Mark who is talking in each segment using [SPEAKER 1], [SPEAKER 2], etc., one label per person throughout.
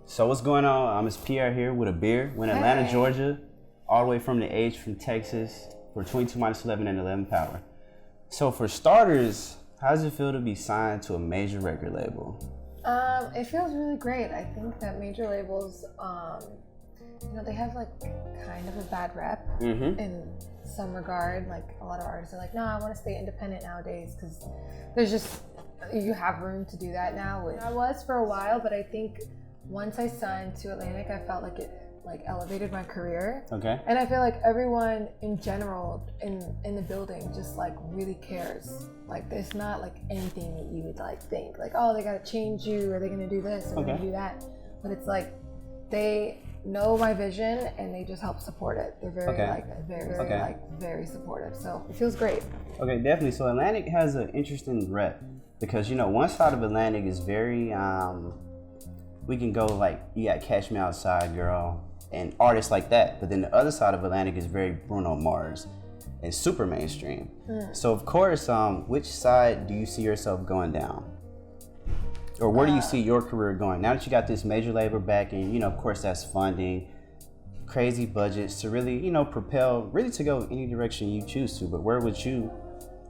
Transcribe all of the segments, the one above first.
[SPEAKER 1] So what's going on? It's Kiiara here with Abir. We're in Atlanta, Georgia, all the way from the H from Texas for 22 minus 11 and 11 power. So for starters, how does it feel to be signed to a major record label?
[SPEAKER 2] It feels really great. I think that major labels, they have like kind of a bad rep in some regard. Like a lot of artists are like, no, I want to stay independent nowadays because you have room to do that now. I was for a while, but I think once I signed to Atlantic, I felt like it elevated my career.
[SPEAKER 1] Okay.
[SPEAKER 2] And I feel like everyone in general in the building just like really cares. Like there's not like anything that you would like think like, oh, they gotta change you or they're gonna do this or they're gonna do that. But it's like they know my vision and they just help support it. They're very very supportive. So it feels great.
[SPEAKER 1] Okay, definitely. So Atlantic has an interesting rep because one side of Atlantic is very we can go like, you got Catch Me Outside Girl and artists like that, but then the other side of Atlantic is very Bruno Mars and super mainstream. So of course, which side do you see yourself going down? Or where do you see your career going? Now that you got this major label backing, of course that's funding, crazy budgets to really, propel, really to go any direction you choose to, but where would you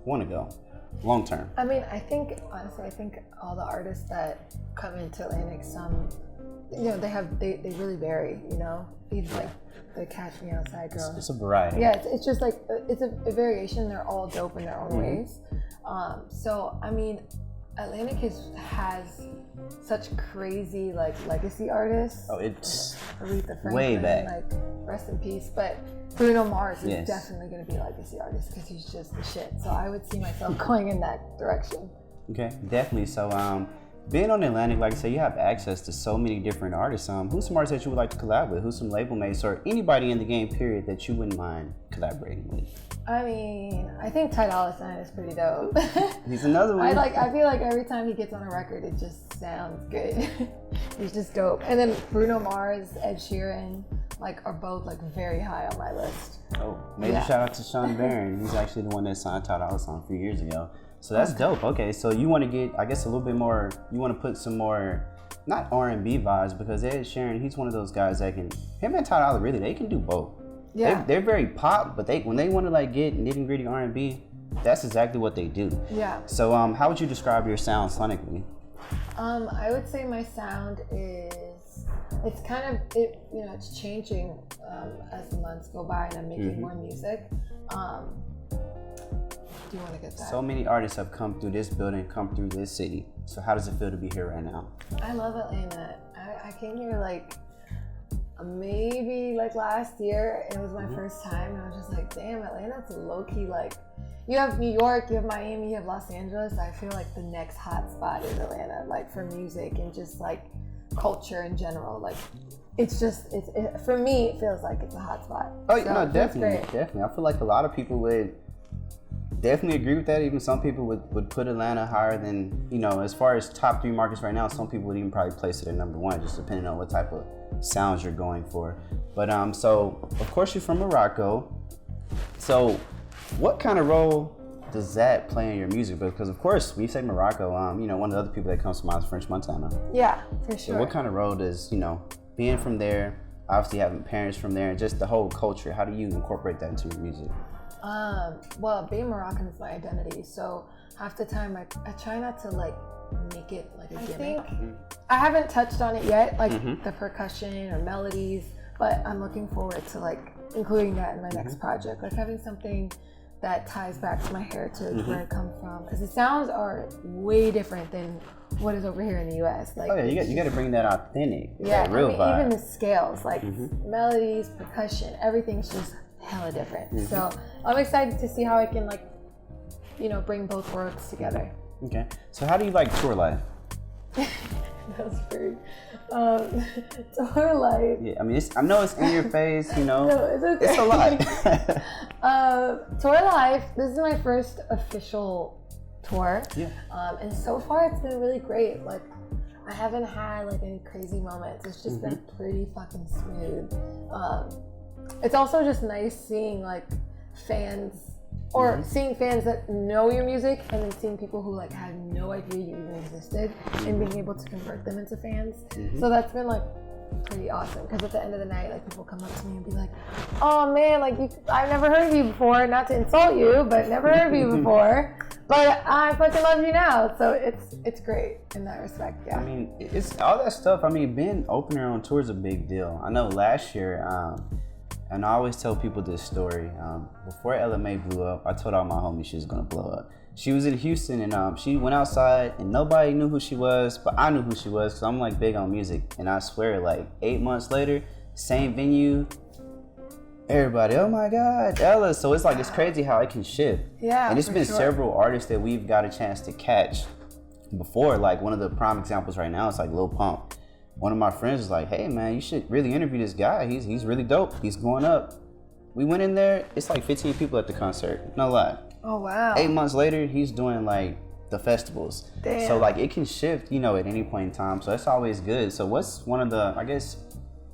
[SPEAKER 1] want to go long term?
[SPEAKER 2] I mean, honestly, I think all the artists that come into Atlantic, some, they really vary, Even like the Catch Me Outside Girl.
[SPEAKER 1] It's a variety.
[SPEAKER 2] Yeah, it's just like, it's a variation. They're all dope in their own ways. So, I mean, Atlantic has such crazy like legacy artists.
[SPEAKER 1] Oh, it's
[SPEAKER 2] Aretha Franklin,
[SPEAKER 1] way back.
[SPEAKER 2] Like rest in peace. But Bruno Mars is definitely going to be a legacy artist because he's just the shit. So I would see myself going in that direction.
[SPEAKER 1] Okay, definitely. So being on Atlantic, like I said, you have access to so many different artists. Who's some artists that you would like to collab with? Who's some label mates or anybody in the game period that you wouldn't mind collaborating with?
[SPEAKER 2] I mean, I think Ty Dolla is pretty dope.
[SPEAKER 1] He's another one.
[SPEAKER 2] I feel like every time he gets on a record, it just sounds good. He's just dope. And then Bruno Mars, Ed Sheeran, are both very high on my list.
[SPEAKER 1] Oh, major shout out to Sean Barron. He's actually the one that signed Ty Dolla a few years ago. So that's dope. Okay, so you want to get, I guess, a little bit more. You want to put some more, not R&B vibes, because Ed Sheeran, he's one of those guys that can. Him and Ty Dolla, really, they can do both. Yeah, they're very pop, but when they want to get nitty gritty R&B, that's exactly what they do.
[SPEAKER 2] Yeah.
[SPEAKER 1] So how would you describe your sound sonically?
[SPEAKER 2] I would say my sound it's kind of it's changing as the months go by and I'm making more music. Do you want to get that?
[SPEAKER 1] So many artists have come through this building, come through this city. So how does it feel to be here right now?
[SPEAKER 2] I love Atlanta. I came here maybe last year. It was my first time and I was just like, damn, Atlanta's low-key you have New York, you have Miami, you have Los Angeles. I feel like the next hot spot is Atlanta, for music and just culture in general. It's for me, it feels like it's a hot spot.
[SPEAKER 1] Oh, so, no, definitely. I feel like a lot of people would definitely agree with that. Even some people would put Atlanta higher than, as far as top 3 markets right now, some people would even probably place it at number 1, just depending on what type of sounds you're going for. But so of course you're from Morocco. So what kind of role does that play in your music? Because of course when you say Morocco, one of the other people that comes to mind is French Montana.
[SPEAKER 2] Yeah, for sure.
[SPEAKER 1] So what kind of role does, being from there, obviously having parents from there, and just the whole culture, how do you incorporate that into your music?
[SPEAKER 2] Well, being Moroccan is my identity, so half the time I try not to make it a gimmick. I think I haven't touched on it yet, the percussion or melodies, but I'm looking forward to including that in my next project, having something that ties back to my heritage, where I come from, because the sounds are way different than what is over here in the U.S.
[SPEAKER 1] You got to bring that authentic,
[SPEAKER 2] that
[SPEAKER 1] real vibe.
[SPEAKER 2] Even the scales, melodies, percussion, everything's just hella different. So I'm excited to see how I can bring both worlds together.
[SPEAKER 1] Okay. So how do you tour life?
[SPEAKER 2] That was very tour life.
[SPEAKER 1] Yeah, I mean, I know it's in your face,
[SPEAKER 2] No, it's okay.
[SPEAKER 1] It's a
[SPEAKER 2] lot. Tour life. This is my first official tour.
[SPEAKER 1] Yeah.
[SPEAKER 2] And so far it's been really great. I haven't had any crazy moments. It's just been pretty fucking smooth. It's also just nice seeing fans or seeing fans that know your music and then seeing people who had no idea you even existed and being able to convert them into fans. So that's been pretty awesome because at the end of the night, like people come up to me and be like, "Oh man, like I've never heard of you before. Not to insult you, but never heard of you before. But I fucking love you now." So it's great in that respect. Yeah.
[SPEAKER 1] I mean, it's all that stuff. I mean, being opener on tour is a big deal. I know last year, and I always tell people this story. Before LMA blew up, I told all my homies she was gonna blow up. She was in Houston and she went outside and nobody knew who she was, but I knew who she was because I'm like big on music. And I swear, like 8 months later, same venue, everybody, oh my God, Ella. So it's like, it's crazy how it can shift.
[SPEAKER 2] Yeah.
[SPEAKER 1] And it's been
[SPEAKER 2] sure.
[SPEAKER 1] several artists that we've got a chance to catch before. Like one of the prime examples right now is like Lil Pump. One of my friends was like, hey man, you should really interview this guy. He's really dope. He's going up. We went in there, it's like 15 people at the concert, no lie.
[SPEAKER 2] Oh wow.
[SPEAKER 1] 8 months later, he's doing like the festivals.
[SPEAKER 2] Damn.
[SPEAKER 1] So like it can shift, you know, at any point in time. So that's always good. So what's one of the, I guess,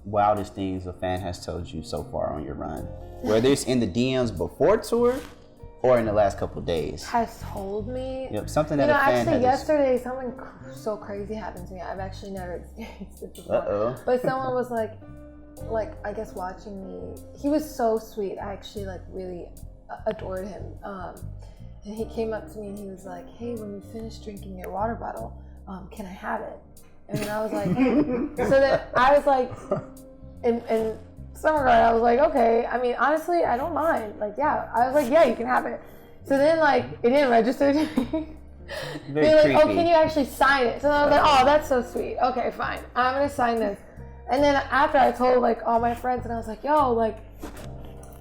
[SPEAKER 1] wildest things a fan has told you so far on your run? Whether it's in the DMs before tour or in the last couple of days.
[SPEAKER 2] Has told me.
[SPEAKER 1] Yep, something that a fan
[SPEAKER 2] actually
[SPEAKER 1] has.
[SPEAKER 2] yesterday something so crazy happened to me. I've actually never experienced it before.
[SPEAKER 1] Uh-oh.
[SPEAKER 2] But someone was like I guess watching me. He was so sweet. I actually like really adored him. And he came up to me and he was like, hey, when you finish drinking your water bottle, can I have it? And then I was like, so then I was like, in some regard, I was like, okay. I mean, honestly, I don't mind. Like, yeah. I was like, yeah, you can have it. So then, like, it didn't register to me. They're like, oh, can you actually sign it? So I was like, oh, that's so sweet. Okay, fine. I'm going to sign this. And then after I told, like, all my friends, and I was like, yo, like,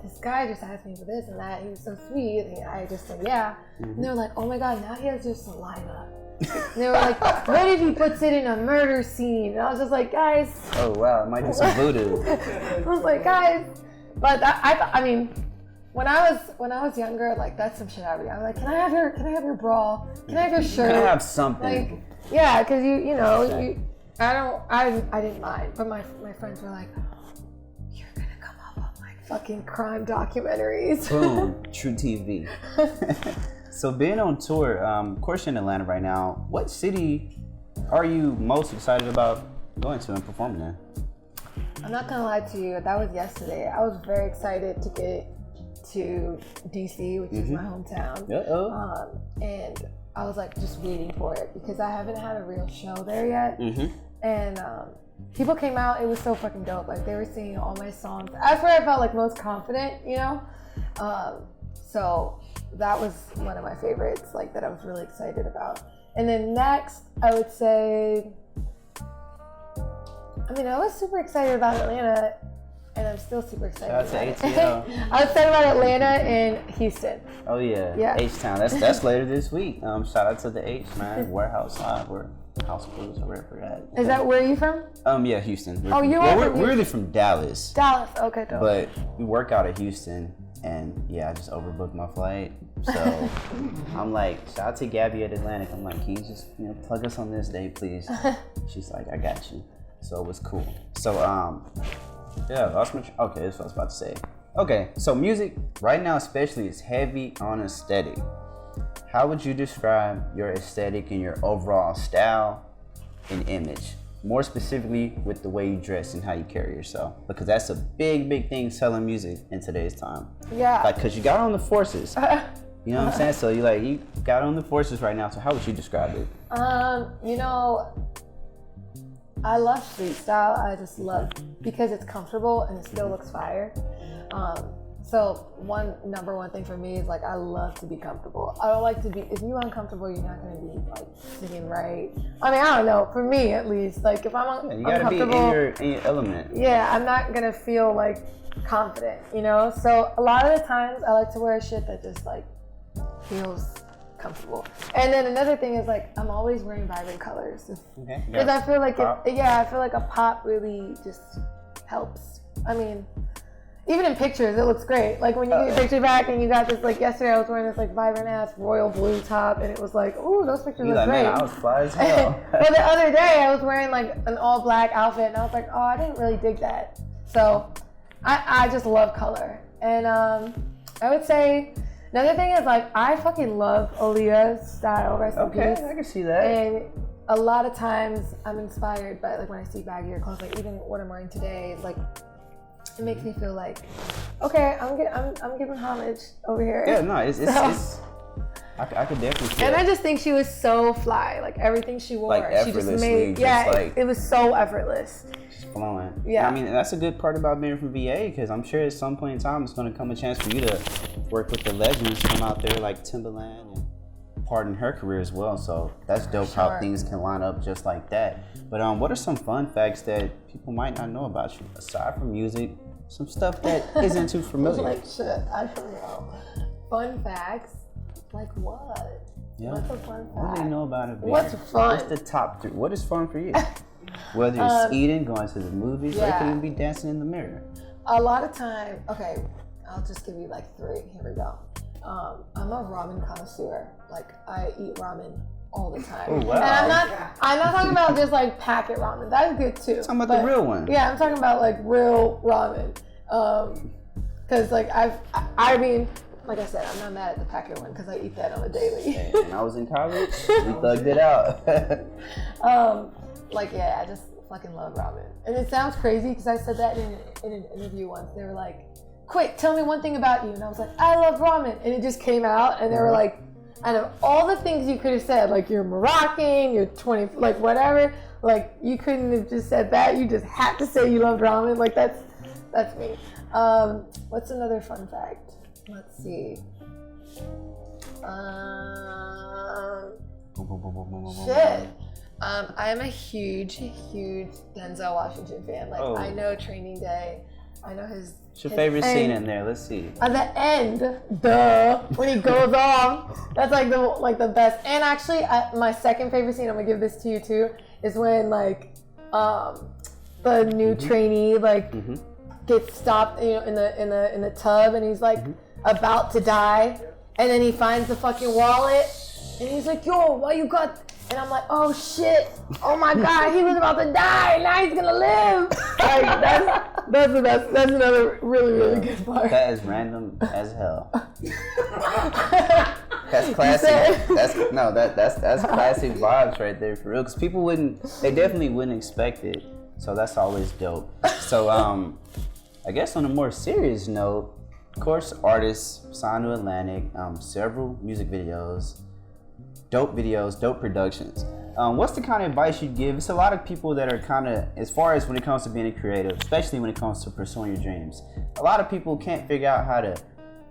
[SPEAKER 2] this guy just asked me for this and that. He was so sweet. And I just said, yeah. Mm-hmm. And they were like, oh my God, now he has your saliva. And they were like, what if he puts it in a murder scene? And I was just like, guys.
[SPEAKER 1] Oh, wow, it might do some voodoo.
[SPEAKER 2] I was like, guys. But I mean, when I was younger, like, that's some shit I would. I was like, can I have your bra? Can I have your shirt?
[SPEAKER 1] Can I have something?
[SPEAKER 2] Like, yeah, because you know, I didn't mind. But my friends were like, you're gonna come up on like fucking crime documentaries.
[SPEAKER 1] Boom, True TV. So being on tour, of course you're in Atlanta right now. What city are you most excited about going to and performing in?
[SPEAKER 2] I'm not gonna lie to you, that was yesterday. I was very excited to get to DC, which is my hometown. And I was like just waiting for it because I haven't had a real show there yet. And people came out, it was so fucking dope. Like they were singing all my songs. That's where I felt like most confident, you know? So that was one of my favorites, like that I was really excited about. And then next, I would say, I mean, I was super excited about Atlanta, and I'm still super excited.
[SPEAKER 1] Shout out to ATL.
[SPEAKER 2] I was excited about Atlanta and Houston.
[SPEAKER 1] Oh yeah, H-Town. That's later this week. Shout out to the H, man. Warehouse Live, or House Blues, or wherever we're at.
[SPEAKER 2] Is that where are you from?
[SPEAKER 1] Yeah, Houston.
[SPEAKER 2] We're
[SPEAKER 1] really from Dallas.
[SPEAKER 2] Dallas, okay, dope.
[SPEAKER 1] But we work out of Houston. And yeah, I just overbooked my flight. So I'm like, shout out to Gabby at Atlantic. I'm like, can you just plug us on this day, please? She's like, I got you. So it was cool. So yeah, that's what I was about to say. Okay, so music right now especially is heavy on aesthetic. How would you describe your aesthetic and your overall style and image? More specifically with the way you dress and how you carry yourself, because that's a big thing selling music in today's time.
[SPEAKER 2] Yeah.
[SPEAKER 1] Like, cause you got on the forces. You know what I'm saying? So you got on the forces right now. So how would you describe it?
[SPEAKER 2] I love street style. I just love because it's comfortable and it still looks fire. So number one thing for me is like I love to be comfortable. I don't like to be. If you're uncomfortable, you're not gonna be like singing right. I mean, I don't know. For me, at least, like if I'm
[SPEAKER 1] you gotta
[SPEAKER 2] uncomfortable,
[SPEAKER 1] be in your element.
[SPEAKER 2] Yeah, I'm not gonna feel like confident, you know. So a lot of the times, I like to wear shit that just like feels comfortable. And then another thing is like I'm always wearing vibrant colors because I feel like I feel like a pop really just helps. I mean. Even in pictures, it looks great. Like when you get your picture back and you got this, like yesterday I was wearing this like vibrant ass royal blue top and it was like, ooh, those pictures look great.
[SPEAKER 1] Man, I was fly as hell.
[SPEAKER 2] But the other day I was wearing like an all black outfit and I was like, oh, I didn't really dig that. So I just love color. And I would say another thing is like I fucking love Aaliyah's style recipe.
[SPEAKER 1] Okay, I can see that.
[SPEAKER 2] And a lot of times I'm inspired by like when I see baggier clothes, like even what I'm wearing today is like, it makes me feel like, okay, I'm giving homage over here.
[SPEAKER 1] Yeah, no, it's I could definitely feel
[SPEAKER 2] and
[SPEAKER 1] it.
[SPEAKER 2] I just think she was so fly, like everything she wore,
[SPEAKER 1] Like
[SPEAKER 2] she just
[SPEAKER 1] effortlessly,
[SPEAKER 2] made,
[SPEAKER 1] just like-
[SPEAKER 2] it was so effortless.
[SPEAKER 1] She's flowing.
[SPEAKER 2] Yeah.
[SPEAKER 1] I mean, that's a good part about being from VA, because I'm sure at some point in time it's going to come a chance for you to work with the legends, come out there like Timbaland and pardon her career as well. So that's dope how things can line up just like that. But what are some fun facts that people might not know about you aside from music? Some stuff that isn't too familiar.
[SPEAKER 2] Like shit, I don't know. Fun facts? Like what?
[SPEAKER 1] Yeah.
[SPEAKER 2] What's a fun fact?
[SPEAKER 1] What do they know about it?
[SPEAKER 2] What's fun?
[SPEAKER 1] What's the top 3? What is fun for you? Whether it's eating, going to the movies, or it could even be dancing in the mirror.
[SPEAKER 2] A lot of time, okay, I'll just give you like 3. Here we go. I'm a ramen connoisseur. Like I eat ramen all the time.
[SPEAKER 1] Oh, wow.
[SPEAKER 2] And I'm not talking about just like packet ramen. That's good too.
[SPEAKER 1] Talking about the real one.
[SPEAKER 2] Yeah, I'm talking about like real ramen. Cause like I mean, like I said, I'm not mad at the packet one because I eat that on a daily.
[SPEAKER 1] Hey, when I was in college, we thugged it out.
[SPEAKER 2] Like yeah, I just fucking love ramen. And it sounds crazy because I said that in an interview once. They were like, quick, tell me one thing about you. And I was like, I love ramen. And it just came out and they were like, out of all the things you could have said, like you're Moroccan, you're 20, like whatever, like you couldn't have just said that. You just had to say you loved ramen. Like that's me. What's another fun fact? Let's see. Shit. I am a huge Denzel Washington fan. Like I know Training Day. I know his.
[SPEAKER 1] What's your favorite scene in there? Let's see.
[SPEAKER 2] At the end, when he goes off, that's like the best. And actually, my second favorite scene, I'm gonna give this to you too, is when like the new trainee like gets stopped, you know, in the tub, and he's like about to die, and then he finds the fucking wallet, and he's like, "Yo, why you got?" And I'm like, "Oh shit! Oh my god, he was about to die. Now he's gonna live." Like that's the best. That's another really good part.
[SPEAKER 1] That is random as hell. That's classic. That's classic vibes right there for real. Because people they definitely wouldn't expect it. So that's always dope. So I guess on a more serious note, of course, artists signed to Atlantic, several music videos, dope productions. What's the kind of advice you'd give? It's a lot of people that are kind of, as far as when it comes to being a creative, especially when it comes to pursuing your dreams, a lot of people can't figure out how to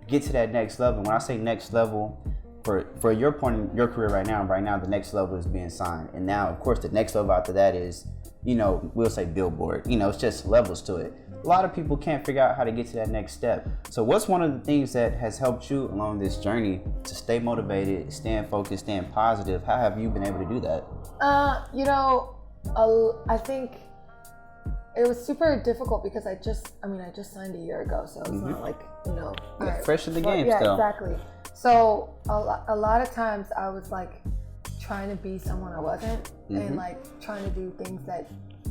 [SPEAKER 1] get to that next level. When I say next level, for your point in your career right now, the next level is being signed. And now, of course, the next level after that is, you know, we'll say Billboard. You know, it's just levels to it. A lot of people can't figure out how to get to that next step. So what's one of the things that has helped you along this journey to stay motivated, staying focused, staying positive? How have you been able to do that?
[SPEAKER 2] You know, I think it was super difficult because I just signed a year ago, so it's not like, you know.
[SPEAKER 1] Yeah, fresh in the game
[SPEAKER 2] yeah,
[SPEAKER 1] still.
[SPEAKER 2] Exactly. So a lot of times I was like trying to be someone I wasn't, and like trying to do things that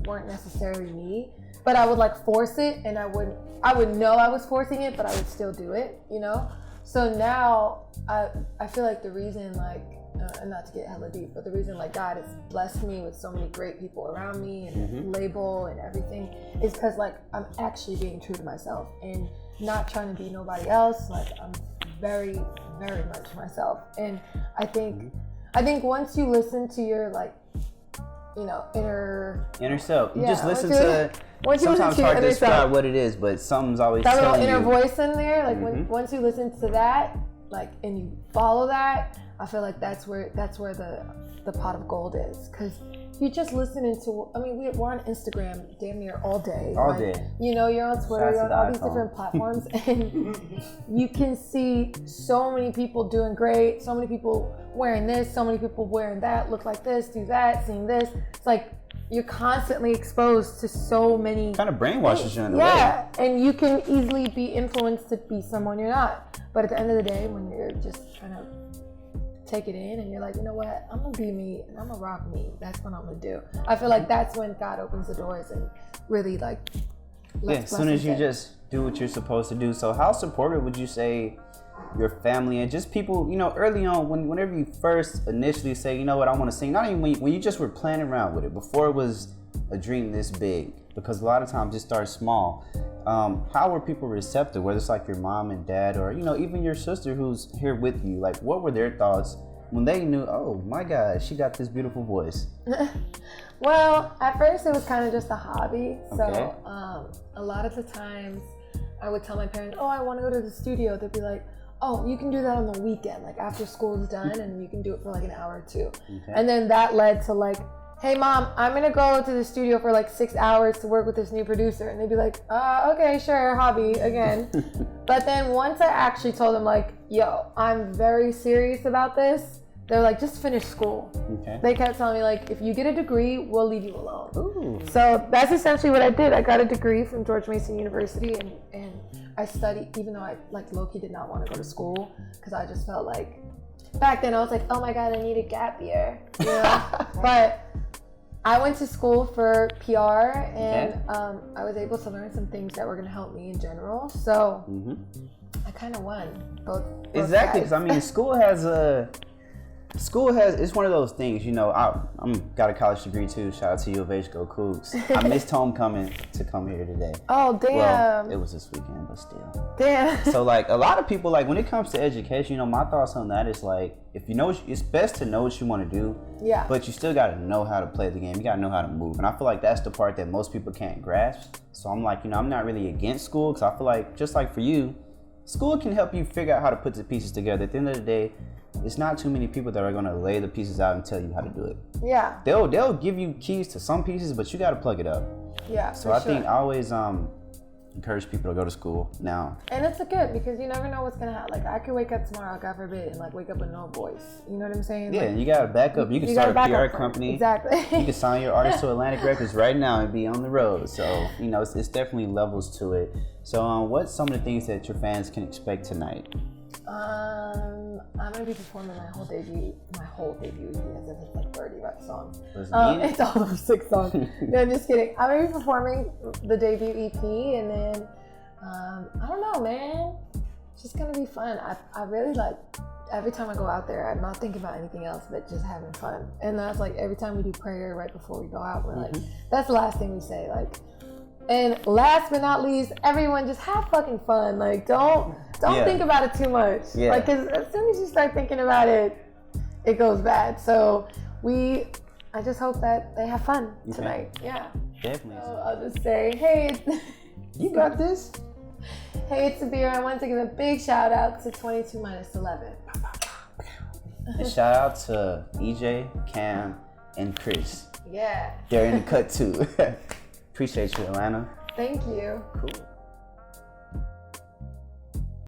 [SPEAKER 2] weren't necessarily me. But I would like force it, and I would know I was forcing it, but I would still do it, you know? So now I feel like the reason like, and not to get hella deep, but the reason like God has blessed me with so many great people around me and label and everything is because like I'm actually being true to myself and not trying to be nobody else. Like I'm very, very much myself. And I think once you listen to your like, you know, inner self.
[SPEAKER 1] You just listen to. Sometimes it's hard to describe what it is, but something's always
[SPEAKER 2] that
[SPEAKER 1] telling you.
[SPEAKER 2] That little inner voice in there, like once you listen to that, like, and you follow that, I feel like that's where the pot of gold is. Because you just listening to, I mean, we're on Instagram damn near all day.
[SPEAKER 1] All day.
[SPEAKER 2] You know, you're on Twitter, you're on all these different platforms, and you can see so many people doing great, so many people wearing this, so many people wearing that, look like this, do that, seeing this. It's like, you're constantly exposed to so many
[SPEAKER 1] kind of brainwashes you in a way.
[SPEAKER 2] Yeah, and you can easily be influenced to be someone you're not. But at the end of the day, when you're just trying to take it in and you're like, you know what, I'm gonna be me and I'm gonna rock me. That's what I'm gonna do. I feel like that's when God opens the doors and really like.
[SPEAKER 1] Yeah, as soon as you just do what you're supposed to do. So how supportive would you say your family and just people, you know, early on whenever you first initially say, you know what, I want to sing, not even when you just were playing around with it, before it was a dream this big, because a lot of times it starts small. How were people receptive, whether it's like your mom and dad or, you know, even your sister who's here with you? Like, what were their thoughts when they knew, oh my God, she got this beautiful voice?
[SPEAKER 2] Well, at first it was kind of just a hobby.
[SPEAKER 1] Okay.
[SPEAKER 2] So a lot of the times I would tell my parents, oh, I want to go to the studio. They'd be like, oh, you can do that on the weekend, like after school's done, and you can do it for like an hour or two. Okay. And then that led to like, hey mom, I'm gonna go to the studio for like 6 hours to work with this new producer. And they'd be like, okay, sure, hobby again. But then once I actually told them like, yo, I'm very serious about this, they're like, just finish school. Okay. They kept telling me like, if you get a degree, we'll leave you alone. Ooh. So that's essentially what I did. I got a degree from George Mason University, and I studied, even though I like low-key did not want to go to school, because I just felt like, back then I was like, oh my God, I need a gap year, you know? But I went to school for PR, and I was able to learn some things that were going to help me in general. So I kind of won both
[SPEAKER 1] exactly, because I mean, it's one of those things, you know. I'm got a college degree too. Shout out to U of H, go Cougs. I missed homecoming to come here today.
[SPEAKER 2] Oh damn!
[SPEAKER 1] Well, it was this weekend, but still.
[SPEAKER 2] Damn.
[SPEAKER 1] So like a lot of people, like when it comes to education, you know, my thoughts on that is like, if you know, it's best to know what you want to do. Yeah. But you still got to know how to play the game. You got to know how to move, and I feel like that's the part that most people can't grasp. So I'm like, you know, I'm not really against school, because I feel like just like for you, school can help you figure out how to put the pieces together. At the end of the day, it's not too many people that are gonna lay the pieces out and tell you how to do it. Yeah. They'll give you keys to some pieces, but you gotta plug it up. Yeah. So I think I always encourage people to go to school now. And it's good, because you never know what's gonna happen. Like I could wake up tomorrow, God forbid, and like wake up with no voice. You know what I'm saying? Yeah, like, you gotta back up. You can start a PR company. Exactly. You can sign your artist to Atlantic Records right now and be on the road. So, you know, it's definitely levels to it. So what's some of the things that your fans can expect tonight? I'm gonna be performing my whole debut EP, as if it's like 30 songs. It's all over 6 songs. No, I'm just kidding. I'm gonna be performing the debut EP, and then I don't know, man. It's just gonna be fun. I really like, every time I go out there, I'm not thinking about anything else but just having fun. And that's like every time we do prayer right before we go out, we're like, that's the last thing we say, like. And last but not least, everyone just have fucking fun. Like don't think about it too much. Yeah. Like, cause as soon as you start thinking about it, it goes bad. So I just hope that they have fun tonight. Yeah. Definitely. So I'll just say, hey, you got this. Hey, it's Abir. I want to give a big shout out to 22 minus 11. And shout out to EJ, Cam, and Chris. Yeah. They're in the cut too. Appreciate you, Atlanta. Thank you. Cool.